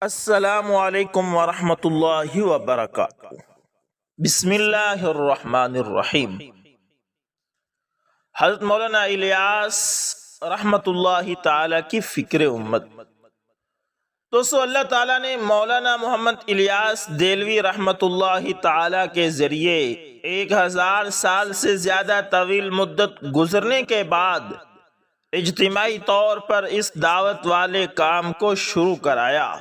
السلام علیکم ورحمۃ اللہ وبرکاتہ۔ بسم اللہ الرحمن الرحیم۔ حضرت مولانا الیاس رحمۃ اللہ تعالی کی فکر امت۔ دوستو، اللہ تعالیٰ نے مولانا محمد الیاس دہلوی رحمۃ اللہ تعالی کے ذریعے 1000 سال سے زیادہ طویل مدت گزرنے کے بعد اجتماعی طور پر اس دعوت والے کام کو شروع کرایا۔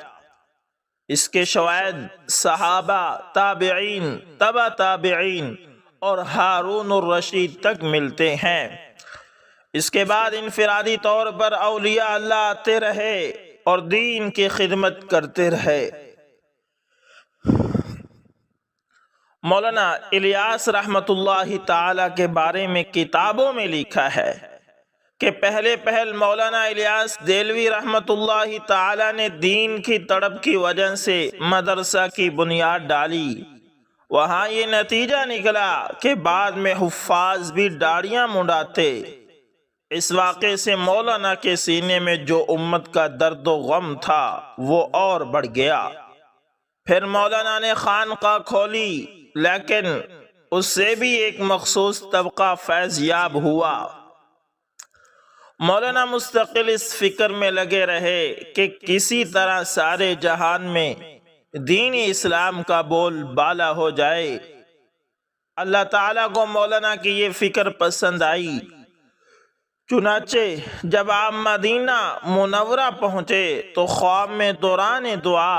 اس کے شواہد صحابہ، تابعین، تبع تابعین اور ہارون الرشید تک ملتے ہیں۔ اس کے بعد انفرادی طور پر اولیاء اللہ آتے رہے اور دین کی خدمت کرتے رہے۔ مولانا الیاس رحمۃ اللہ تعالی کے بارے میں کتابوں میں لکھا ہے کہ پہل مولانا الیاس دہلوی رحمۃ اللہ تعالی نے دین کی تڑپ کی وجہ سے مدرسہ کی بنیاد ڈالی۔ وہاں یہ نتیجہ نکلا کہ بعد میں حفاظ بھی داڑیاں منڈاتے۔ اس واقعے سے مولانا کے سینے میں جو امت کا درد و غم تھا وہ اور بڑھ گیا۔ پھر مولانا نے خانقاہ کھولی، لیکن اس سے بھی ایک مخصوص طبقہ فیض یاب ہوا۔ مولانا مستقل اس فکر میں لگے رہے کہ کسی طرح سارے جہان میں دین اسلام کا بول بالا ہو جائے۔ اللہ تعالیٰ کو مولانا کی یہ فکر پسند آئی، چنانچہ جب آپ مدینہ منورہ پہنچے تو خواب میں دوران دعا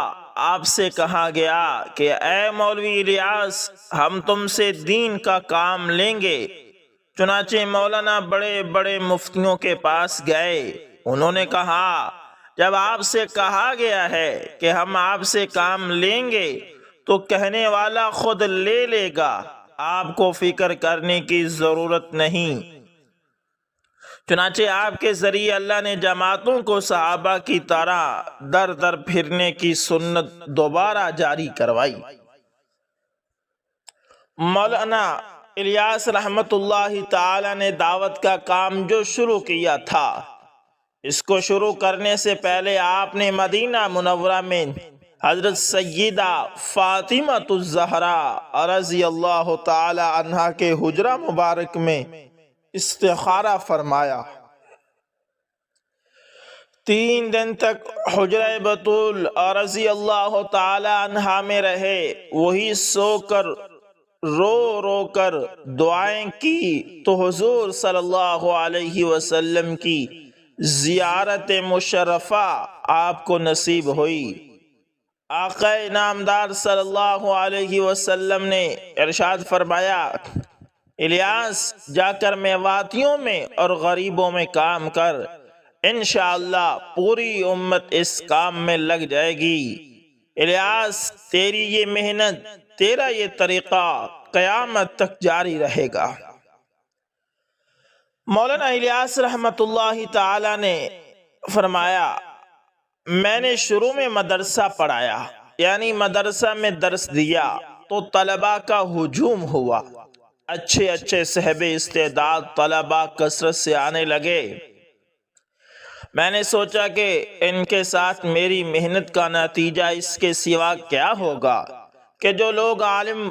آپ سے کہا گیا کہ اے مولوی الیاس، ہم تم سے دین کا کام لیں گے۔ چنانچہ مولانا بڑے بڑے مفتیوں کے پاس گئے۔ انہوں نے کہا، جب آپ سے کہا گیا ہے کہ ہم آپ سے کام لیں گے تو کہنے والا خود لے لے گا، آپ کو فکر کرنے کی ضرورت نہیں۔ چنانچہ آپ کے ذریعے اللہ نے جماعتوں کو صحابہ کی طرح در در پھرنے کی سنت دوبارہ جاری کروائی۔ مولانا الیاس رحمۃ اللہ تعالی نے دعوت کا کام جو شروع کیا تھا، اس کو شروع کرنے سے پہلے آپ نے مدینہ منورہ میں حضرت سیدہ فاطمہ الزہرا رضی اللہ تعالی عنہا کے حجرہ مبارک میں استخارہ فرمایا۔ 3 دن تک حجرہ بطول رضی اللہ تعالی عنہا میں رہے۔ وہی سو کر رو رو کر دعائیں کی تو حضور صلی اللہ علیہ وسلم کی زیارت مشرفہ آپ کو نصیب ہوئی۔ آقا نامدار صلی اللہ علیہ وسلم نے ارشاد فرمایا، الیاس جا کر میواتیوں میں اور غریبوں میں کام کر، انشاءاللہ پوری امت اس کام میں لگ جائے گی۔ الیاس، تیری یہ محنت، تیرا یہ طریقہ قیامت تک جاری رہے گا۔ مولانا الیاس رحمۃ اللہ تعالی نے فرمایا، میں نے شروع میں مدرسہ پڑھایا، یعنی مدرسہ میں درس دیا تو طلباء کا ہجوم ہوا۔ اچھے اچھے صاحب استعداد طلباء کثرت سے آنے لگے۔ میں نے سوچا کہ ان کے ساتھ میری محنت کا نتیجہ اس کے سوا کیا ہوگا کہ جو لوگ عالم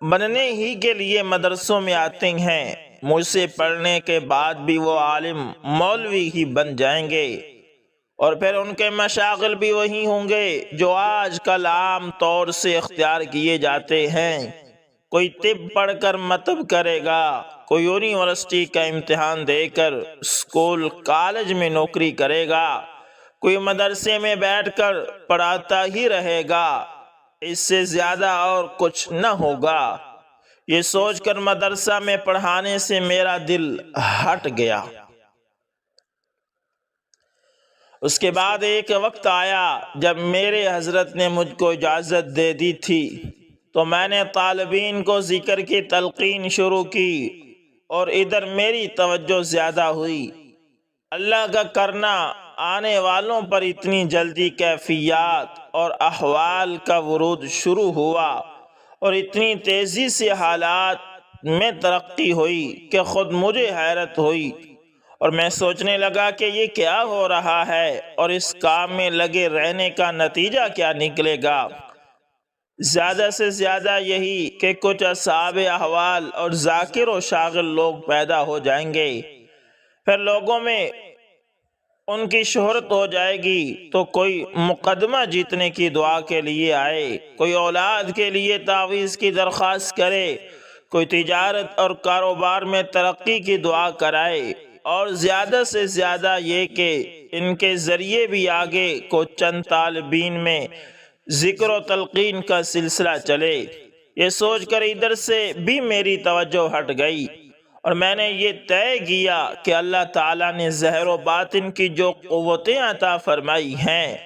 بننے ہی کے لیے مدرسوں میں آتے ہیں، مجھ سے پڑھنے کے بعد بھی وہ عالم مولوی ہی بن جائیں گے، اور پھر ان کے مشاغل بھی وہی ہوں گے جو آج کل عام طور سے اختیار کیے جاتے ہیں۔ کوئی طب پڑھ کر مطب کرے گا، کوئی یونیورسٹی کا امتحان دے کر اسکول کالج میں نوکری کرے گا، کوئی مدرسے میں بیٹھ کر پڑھاتا ہی رہے گا، اس سے زیادہ اور کچھ نہ ہوگا۔ یہ سوچ کر مدرسہ میں پڑھانے سے میرا دل ہٹ گیا۔ اس کے بعد ایک وقت آیا جب میرے حضرت نے مجھ کو اجازت دے دی تھی تو میں نے طالبین کو ذکر کی تلقین شروع کی اور ادھر میری توجہ زیادہ ہوئی۔ اللہ کا کرنا آنے والوں پر اتنی جلدی کیفیات اور احوال کا ورود شروع ہوا اور اتنی تیزی سے حالات میں ترقی ہوئی کہ خود مجھے حیرت ہوئی اور میں سوچنے لگا کہ یہ کیا ہو رہا ہے اور اس کام میں لگے رہنے کا نتیجہ کیا نکلے گا۔ زیادہ سے زیادہ یہی کہ کچھ اصحاب احوال اور ذاکر و شاغل لوگ پیدا ہو جائیں گے، پھر لوگوں میں ان کی شہرت ہو جائے گی تو کوئی مقدمہ جیتنے کی دعا کے لیے آئے، کوئی اولاد کے لیے تعویذ کی درخواست کرے، کوئی تجارت اور کاروبار میں ترقی کی دعا کرائے، اور زیادہ سے زیادہ یہ کہ ان کے ذریعے بھی آگے کو چند طالبین میں ذکر و تلقین کا سلسلہ چلے۔ یہ سوچ کر ادھر سے بھی میری توجہ ہٹ گئی اور میں نے یہ طے کیا کہ اللہ تعالیٰ نے ظاہر و باطن کی جو قوتیں عطا فرمائی ہیں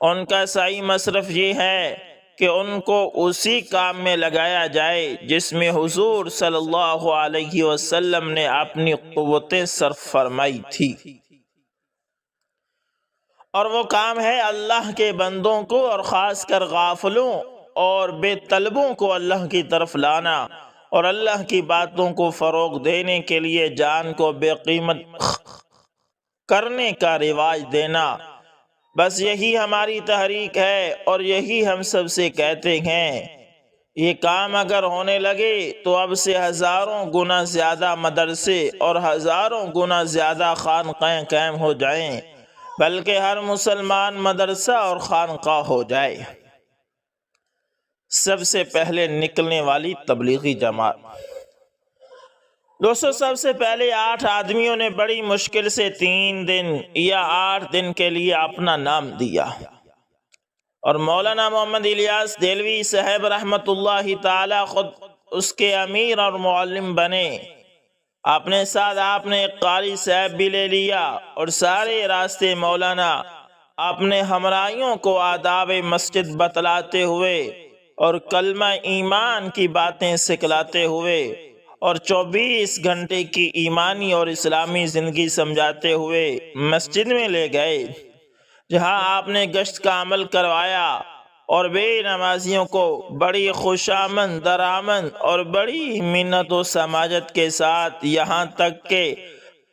ان کا صحیح مصرف یہ ہے کہ ان کو اسی کام میں لگایا جائے جس میں حضور صلی اللہ علیہ وسلم نے اپنی قوتیں صرف فرمائی تھی، اور وہ کام ہے اللہ کے بندوں کو اور خاص کر غافلوں اور بے طلبوں کو اللہ کی طرف لانا اور اللہ کی باتوں کو فروغ دینے کے لیے جان کو بے قیمت کرنے کا رواج دینا۔ بس یہی ہماری تحریک ہے اور یہی ہم سب سے کہتے ہیں۔ یہ کام اگر ہونے لگے تو اب سے ہزاروں گنا زیادہ مدرسے اور ہزاروں گنا زیادہ خانقاہیں قائم ہو جائیں، بلکہ ہر مسلمان مدرسہ اور خانقاہ ہو جائے۔ سب سے پہلے نکلنے والی تبلیغی جماعت۔ دوستو، سب سے پہلے 8 آدمیوں نے بڑی مشکل سے 3 دن یا 8 دن کے لیے اپنا نام دیا، اور مولانا محمد الیاس دہلوی صاحب رحمت اللہ تعالی خود اس کے امیر اور معلم بنے۔ اپنے ساتھ آپ نے ایک قاری صاحب بھی لے لیا اور سارے راستے مولانا اپنے ہمراہیوں کو آداب مسجد بتلاتے ہوئے اور کلمہ ایمان کی باتیں سکھلاتے ہوئے اور 24 گھنٹے کی ایمانی اور اسلامی زندگی سمجھاتے ہوئے مسجد میں لے گئے، جہاں آپ نے گشت کا عمل کروایا اور بے نمازیوں کو بڑی خوشامد درآمد اور بڑی منت و سماجت کے ساتھ، یہاں تک کہ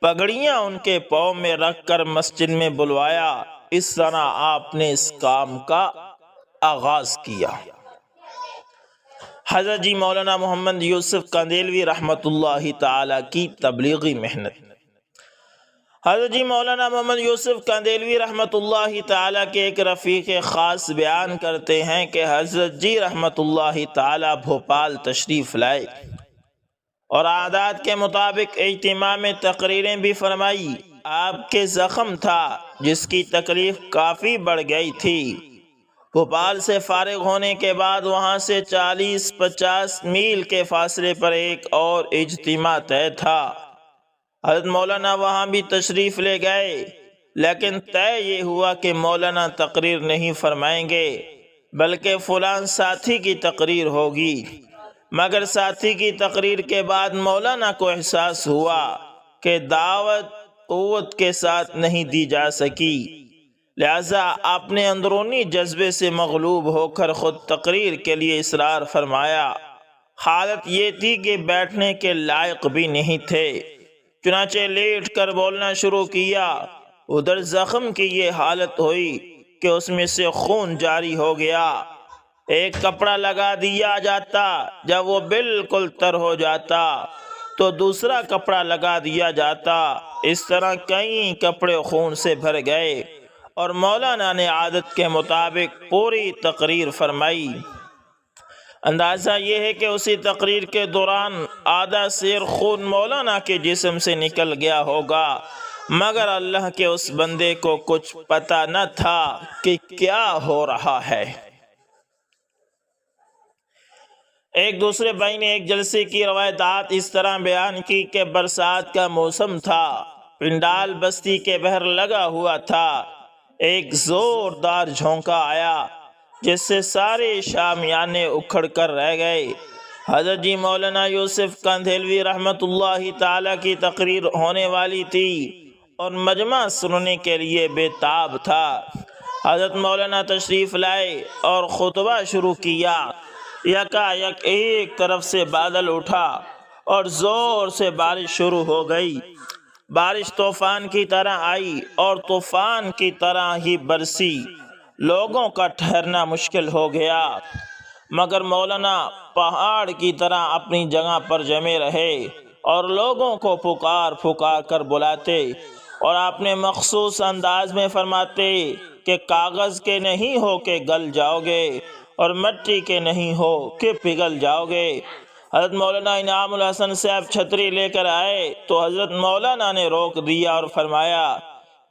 پگڑیاں ان کے پاؤں میں رکھ کر مسجد میں بلوایا۔ اس طرح آپ نے اس کام کا آغاز کیا۔ حضرت جی مولانا محمد یوسف قندیلوی رحمت اللہ تعالی کی تبلیغی محنت۔ حضرت جی مولانا محمد یوسف قندیلوی رحمت اللہ تعالی کے ایک رفیق خاص بیان کرتے ہیں کہ حضرت جی رحمت اللہ تعالی بھوپال تشریف لائے اور عادات کے مطابق اجتماع میں تقریریں بھی فرمائی۔ آپ کے زخم تھا جس کی تکلیف کافی بڑھ گئی تھی۔ بھوپال سے فارغ ہونے کے بعد وہاں سے 40-50 میل کے فاصلے پر ایک اور اجتماع طے تھا۔ حضرت مولانا وہاں بھی تشریف لے گئے، لیکن طے یہ ہوا کہ مولانا تقریر نہیں فرمائیں گے بلکہ فلاں ساتھی کی تقریر ہوگی۔ مگر ساتھی کی تقریر کے بعد مولانا کو احساس ہوا کہ دعوت قوت کے ساتھ نہیں دی جا سکی، لہذا آپ نے اندرونی جذبے سے مغلوب ہو کر خود تقریر کے لیے اصرار فرمایا۔ حالت یہ تھی کہ بیٹھنے کے لائق بھی نہیں تھے، چنانچہ لیٹ کر بولنا شروع کیا۔ ادھر زخم کی یہ حالت ہوئی کہ اس میں سے خون جاری ہو گیا۔ ایک کپڑا لگا دیا جاتا، جب وہ بالکل تر ہو جاتا تو دوسرا کپڑا لگا دیا جاتا۔ اس طرح کئی کپڑے خون سے بھر گئے اور مولانا نے عادت کے مطابق پوری تقریر فرمائی۔ اندازہ یہ ہے کہ اسی تقریر کے دوران آدھا سیر خون مولانا کے جسم سے نکل گیا ہوگا، مگر اللہ کے اس بندے کو کچھ پتہ نہ تھا کہ کیا ہو رہا ہے۔ ایک دوسرے بھائی نے ایک جلسے کی روایات اس طرح بیان کی کہ برسات کا موسم تھا، پنڈال بستی کے بہر لگا ہوا تھا، ایک زوردار جھونکا آیا جس سے سارے شامیانے اکھڑ کر رہ گئے۔ حضرت جی مولانا یوسف قندیلوی رحمت اللہ تعالی کی تقریر ہونے والی تھی اور مجمع سننے کے لیے بے تاب تھا۔ حضرت مولانا تشریف لائے اور خطبہ شروع کیا۔ یکا یک ایک طرف سے بادل اٹھا اور زور سے بارش شروع ہو گئی۔ بارش طوفان کی طرح آئی اور طوفان کی طرح ہی برسی، لوگوں کا ٹھہرنا مشکل ہو گیا، مگر مولانا پہاڑ کی طرح اپنی جگہ پر جمے رہے اور لوگوں کو پکار پکار کر بلاتے، اور اپنے مخصوص انداز میں فرماتے کہ کاغذ کے نہیں ہو کہ گل جاؤ گے اور مٹی کے نہیں ہو کہ پگھل جاؤ گے۔ حضرت مولانا انعام الحسن صاحب چھتری لے کر آئے تو حضرت مولانا نے روک دیا اور فرمایا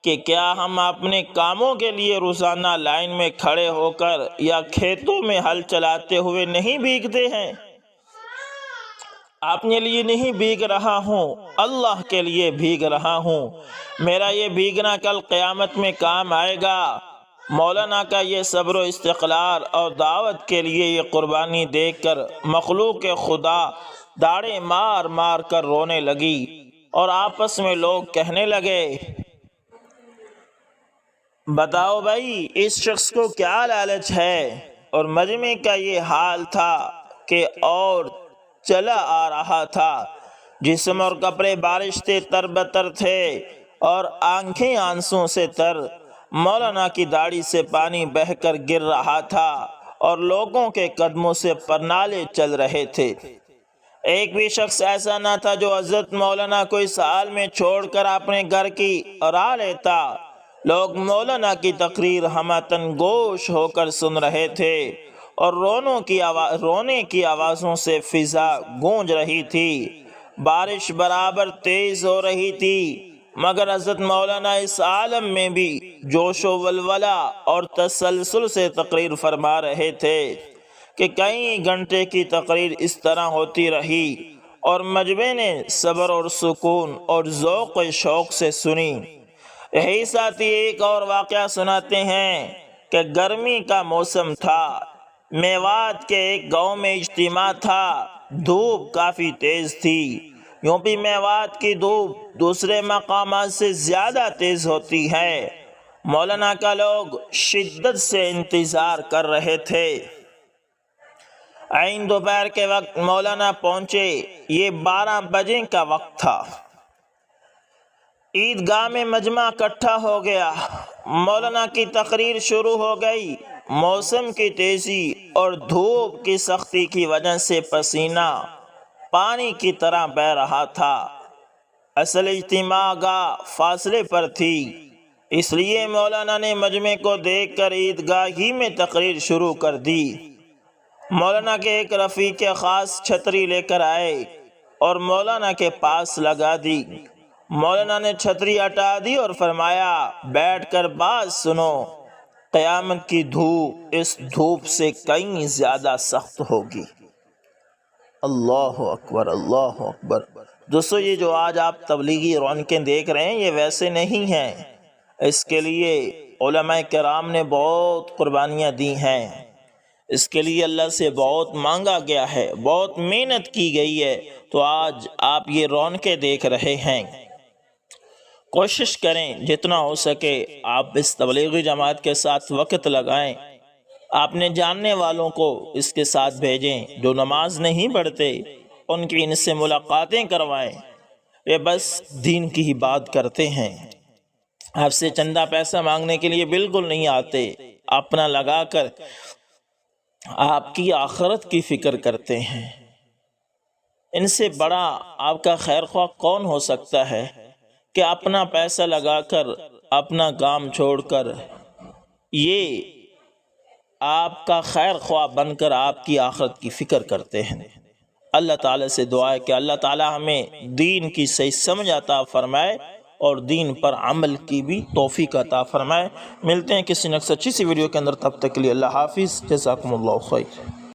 کہ کیا ہم اپنے کاموں کے لیے روزانہ لائن میں کھڑے ہو کر یا کھیتوں میں ہل چلاتے ہوئے نہیں بھیگتے ہیں؟ اپنے لیے نہیں بھیگ رہا ہوں، اللہ کے لیے بھیگ رہا ہوں، میرا یہ بھیگنا کل قیامت میں کام آئے گا۔ مولانا کا یہ صبر و استقلال اور دعوت کے لیے یہ قربانی دیکھ کر مخلوق خدا داڑیں مار مار کر رونے لگی، اور آپس میں لوگ کہنے لگے، بتاؤ بھائی اس شخص کو کیا لالچ ہے؟ اور مجمع کا یہ حال تھا کہ اور چلا آ رہا تھا، جسم اور کپڑے بارش سے تر بتر تھے اور آنکھیں آنسوں سے تر، مولانا کی داڑھی سے پانی بہہ کر گر رہا تھا اور لوگوں کے قدموں سے پرنالے چل رہے تھے۔ ایک بھی شخص ایسا نہ تھا جو حضرت مولانا کو اس حال میں چھوڑ کر اپنے گھر کی راہ لیتا۔ لوگ مولانا کی تقریر ہمتن گوش ہو کر سن رہے تھے اور رونے کی آوازوں سے فضا گونج رہی تھی۔ بارش برابر تیز ہو رہی تھی، مگر حضرت مولانا اس عالم میں بھی جوش و ولولہ اور تسلسل سے تقریر فرما رہے تھے کہ کئی گھنٹے کی تقریر اس طرح ہوتی رہی اور مجمع نے صبر اور سکون اور ذوق و شوق سے سنی۔ یہی ساتھی ایک اور واقعہ سناتے ہیں کہ گرمی کا موسم تھا، میوات کے ایک گاؤں میں اجتماع تھا، دھوپ کافی تیز تھی۔ یوں بھی میوات کی دھوپ دوسرے مقامات سے زیادہ تیز ہوتی ہے۔ مولانا کا لوگ شدت سے انتظار کر رہے تھے۔ عین دوپہر کے وقت مولانا پہنچے، یہ 12 بجے کا وقت تھا۔ عیدگاہ میں مجمع اکٹھا ہو گیا، مولانا کی تقریر شروع ہو گئی۔ موسم کی تیزی اور دھوپ کی سختی کی وجہ سے پسینہ پانی کی طرح بہہ رہا تھا۔ اصل اجتماع گاہ فاصلے پر تھی، اس لیے مولانا نے مجمع کو دیکھ کر عیدگاہ ہی میں تقریر شروع کر دی۔ مولانا کے ایک رفیق خاص چھتری لے کر آئے اور مولانا کے پاس لگا دی۔ مولانا نے چھتری ہٹا دی اور فرمایا، بیٹھ کر بات سنو، قیامت کی دھوپ اس دھوپ سے کہیں زیادہ سخت ہوگی۔ اللہ اکبر، اللہ اکبر۔ دوستو، یہ جو آج آپ تبلیغی رونقیں دیکھ رہے ہیں یہ ویسے نہیں ہیں، اس کے لیے علماء کرام نے بہت قربانیاں دی ہیں، اس کے لیے اللہ سے بہت مانگا گیا ہے، بہت محنت کی گئی ہے، تو آج آپ یہ رونقیں دیکھ رہے ہیں۔ کوشش کریں جتنا ہو سکے آپ اس تبلیغی جماعت کے ساتھ وقت لگائیں، اپنے جاننے والوں کو اس کے ساتھ بھیجیں، جو نماز نہیں پڑھتے ان کی ان سے ملاقاتیں کروائیں، یہ بس دین کی ہی بات کرتے ہیں، آپ سے چندہ پیسہ مانگنے کے لیے بالکل نہیں آتے، اپنا لگا کر آپ کی آخرت کی فکر کرتے ہیں۔ ان سے بڑا آپ کا خیر خواہ کون ہو سکتا ہے کہ اپنا پیسہ لگا کر، اپنا کام چھوڑ کر، یہ آپ کا خیر خواہ بن کر آپ کی آخرت کی فکر کرتے ہیں۔ اللہ تعالیٰ سے دعا ہے کہ اللہ تعالیٰ ہمیں دین کی صحیح سمجھ عطا فرمائے اور دین پر عمل کی بھی توفیق عطا فرمائے۔ ملتے ہیں کسی نیکسٹ اچھی سی ویڈیو کے اندر، تب تک کے لیے اللہ حافظ، جزاکم اللہ خیر۔